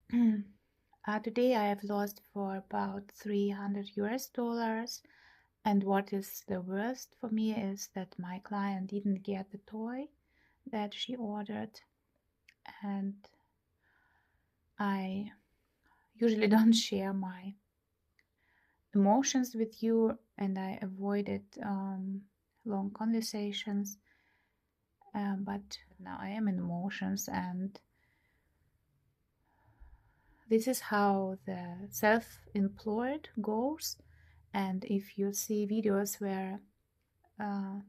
Today I have lost for about $300, and what is the worst for me is that my client didn't get the toy that she ordered, and I usually don't share my emotions with you, and I avoided long conversations, but now I am in emotions, and this is how the self-employed goes. And if you see videos uh,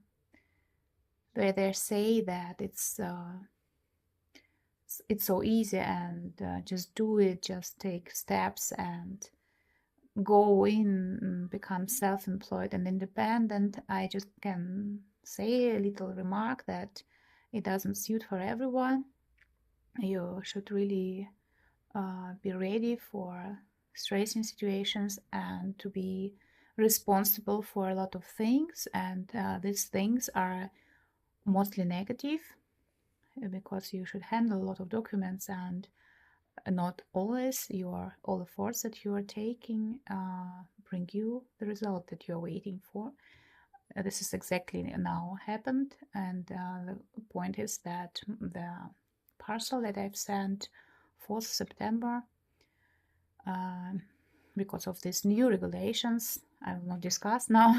where they say that it's so easy and just do it, just take steps and go in, become self-employed and independent, I just can say a little remark that it doesn't suit for everyone. You should really be ready for stressing situations and to be responsible for a lot of things, and these things are mostly negative because you should handle a lot of documents, and not always all efforts that you are taking bring you the result that you're waiting for. This is exactly now happened, and the point is that the parcel that I've sent 4th September, because of these new regulations, I will not discuss now.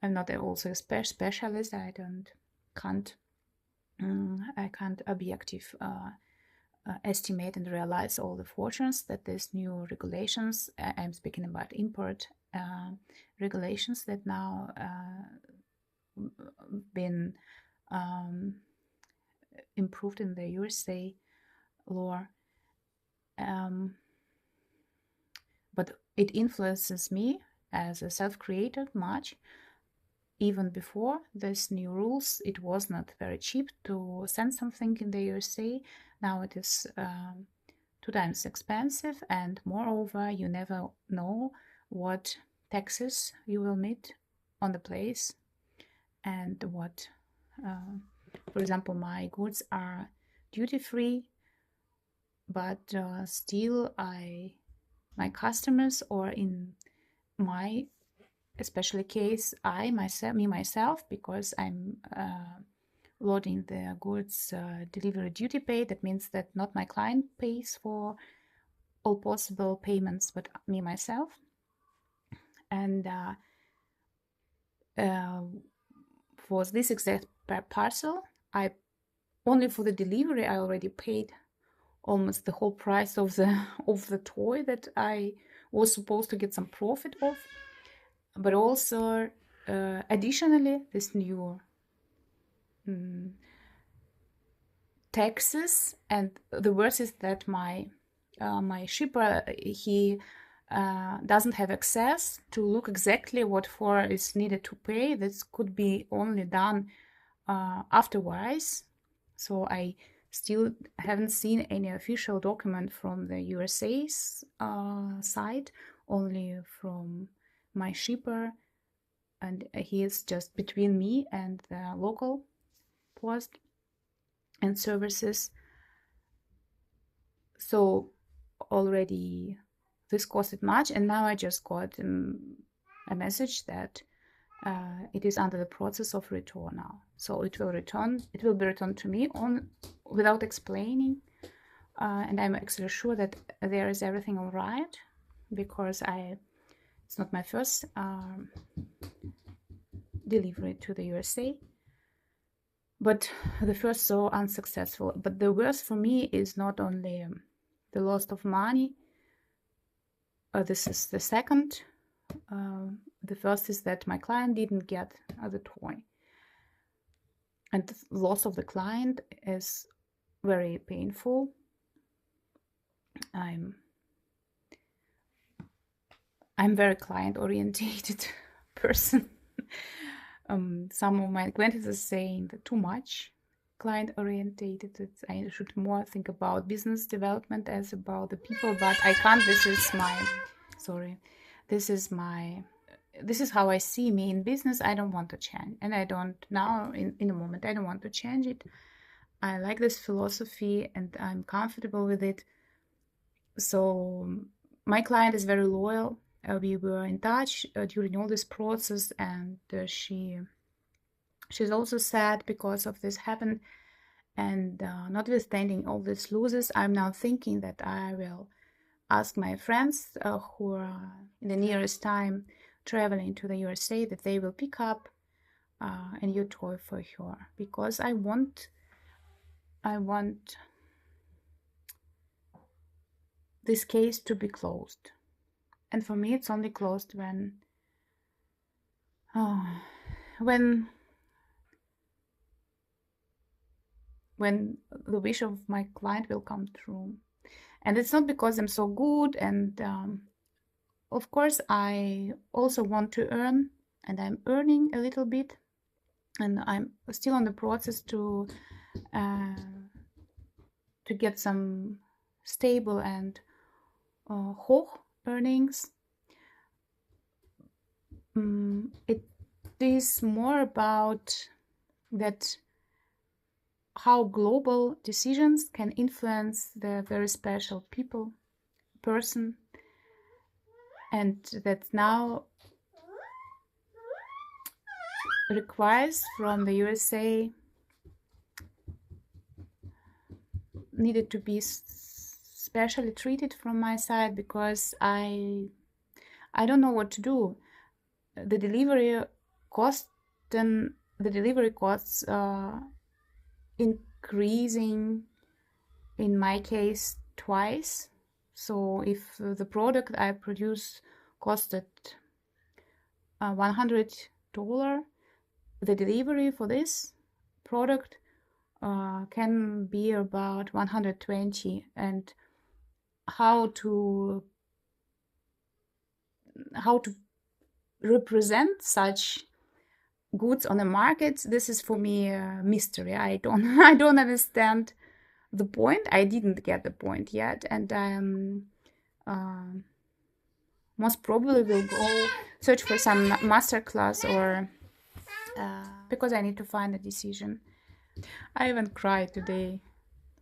I'm not also a specialist. I can't objective estimate and realize all the fortunes that these new regulations, I'm speaking about import regulations that now been improved in the USA law. But it influences me as a self-creator much. Even before these new rules, it was not very cheap to send something in the USA. Now it is 2 times expensive, and moreover, you never know what taxes you will meet on the place, and what, for example, my goods are duty-free, but still my customers, or in my especially case, myself, because I'm loading the goods delivery duty paid. That means that not my client pays for all possible payments, but me myself. And for this exact parcel, I only for the delivery I already paid almost the whole price of the toy that I was supposed to get some profit of. But also additionally, this new taxes, and the worst is that my shipper, he doesn't have access to look exactly what for is needed to pay. This could be only done afterwards. So I still haven't seen any official document from the USA's side, only from my shipper, and he is just between me and the local post and services. So already this costed much, and now I just got a message that it is under the process of return now. So it will be returned to me without explaining, and I'm actually sure that there is everything all right, because it's not my first delivery to the USA, but the first so unsuccessful. But the worst for me is not only the loss of money. This is the second. The first is that my client didn't get the toy, and the loss of the client is very painful. I'm very client-orientated person. Some of my acquaintances saying that too much client-orientated, that I should more think about business development as about the people, but I can't. This is how I see me in business. I don't want to change, and I don't now in a moment. I don't want to change it. I like this philosophy, and I'm comfortable with it. So my client is very loyal. We were in touch during all this process, and she's also sad because of this happened. And notwithstanding all these losses, I'm now thinking that I will ask my friends who are in the nearest time traveling to the USA that they will pick up a new toy for her, because I want this case to be closed. And for me, it's only closed when the wish of my client will come true. And it's not because I'm so good, and of course I also want to earn, and I'm earning a little bit, and I'm still on the process to get some stable and hoch earnings. It is more about that how global decisions can influence the very special person, and that now requires from the USA needed to be specially treated from my side, because I don't know what to do. The delivery costs increasing in my case twice. So if the product I produce costed $100, the delivery for this product can be about 120. And how to represent such goods on the market, this is for me a mystery. I don't understand the point. I didn't get the point yet, and I'm most probably will go search for some masterclass, or because I need to find a decision. I even cried today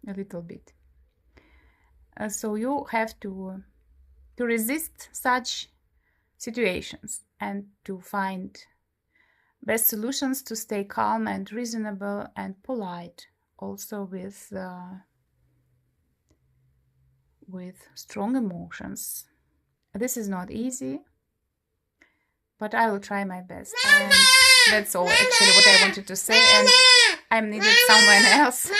a little bit. So you have to resist such situations and to find best solutions to stay calm and reasonable and polite, also with strong emotions. This is not easy, but I will try my best. And that's all actually what I wanted to say, and I'm needed somewhere else.